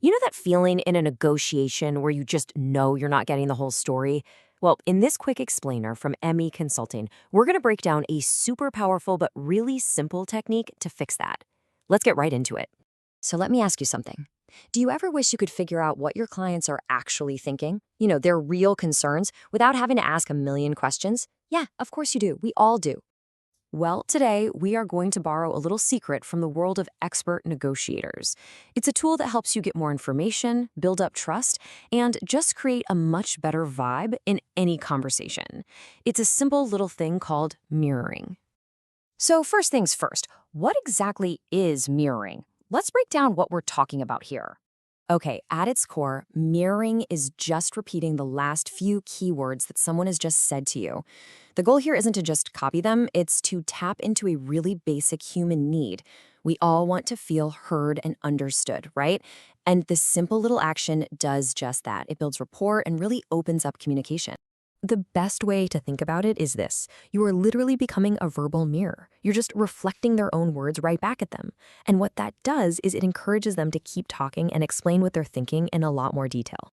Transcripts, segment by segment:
You know that feeling in a negotiation where you just know you're not getting the whole story? Well, in this quick explainer from ME Consulting, we're going to break down a super powerful but really simple technique to fix that. Let's get right into it. So let me ask you something. Do you ever wish you could figure out what your clients are actually thinking? You know, their real concerns without having to ask a million questions? Yeah, of course you do. We all do. Well, today we are going to borrow a little secret from the world of expert negotiators. It's a tool that helps you get more information, build up trust, and just create a much better vibe in any conversation. It's a simple little thing called mirroring. So first things first, what exactly is mirroring? Let's break down what we're talking about here. Okay, at its core, mirroring is just repeating the last few keywords that someone has just said to you. The goal here isn't to just copy them, it's to tap into a really basic human need. We all want to feel heard and understood, right? And this simple little action does just that. It builds rapport and really opens up communication. The best way to think about it is this. You are literally becoming a verbal mirror. You're just reflecting their own words right back at them. And what that does is it encourages them to keep talking and explain what they're thinking in a lot more detail.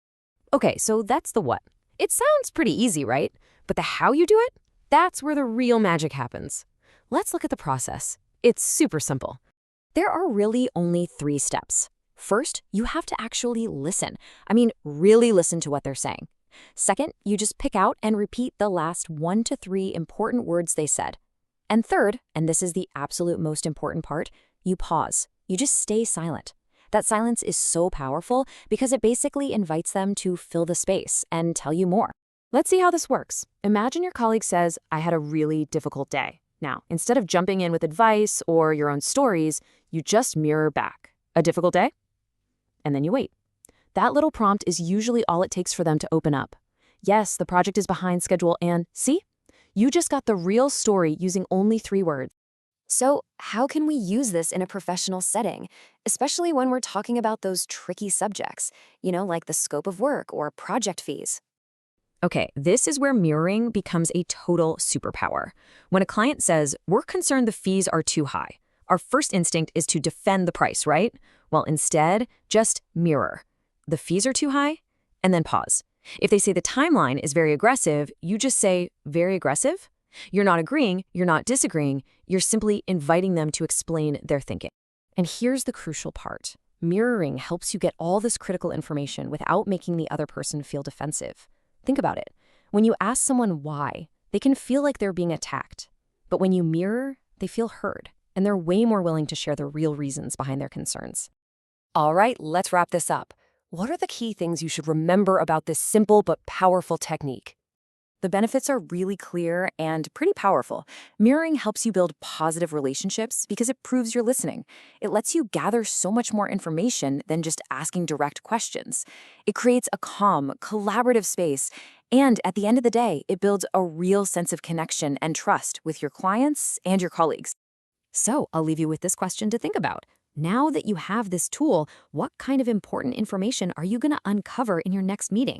Okay, so that's the what. It sounds pretty easy, right? But the how you do it? That's where the real magic happens. Let's look at the process. It's super simple. There are really only 3 steps. First, you have to actually listen. I mean, really listen to what they're saying. Second, you just pick out and repeat the last 1 to 3 important words they said. And third, and this is the absolute most important part, you pause. You just stay silent. That silence is so powerful because it basically invites them to fill the space and tell you more. Let's see how this works. Imagine your colleague says, "I had a really difficult day." Now, instead of jumping in with advice or your own stories, you just mirror back. "A difficult day?" And then you wait. That little prompt is usually all it takes for them to open up. Yes, the project is behind schedule and, see? You just got the real story using only 3 words. So how can we use this in a professional setting, especially when we're talking about those tricky subjects, like the scope of work or project fees? Okay, this is where mirroring becomes a total superpower. When a client says, "We're concerned the fees are too high," our first instinct is to defend the price, right? Well, instead, just mirror. The fees are too high, and then pause. If they say the timeline is very aggressive, you just say, "Very aggressive?" You're not agreeing, you're not disagreeing, you're simply inviting them to explain their thinking. And here's the crucial part. Mirroring helps you get all this critical information without making the other person feel defensive. Think about it. When you ask someone why, they can feel like they're being attacked. But when you mirror, they feel heard, and they're way more willing to share the real reasons behind their concerns. All right, let's wrap this up. What are the key things you should remember about this simple but powerful technique? The benefits are really clear and pretty powerful. Mirroring helps you build positive relationships because it proves you're listening. It lets you gather so much more information than just asking direct questions. It creates a calm, collaborative space, and at the end of the day, it builds a real sense of connection and trust with your clients and your colleagues. So I'll leave you with this question to think about. Now that you have this tool, what kind of important information are you going to uncover in your next meeting?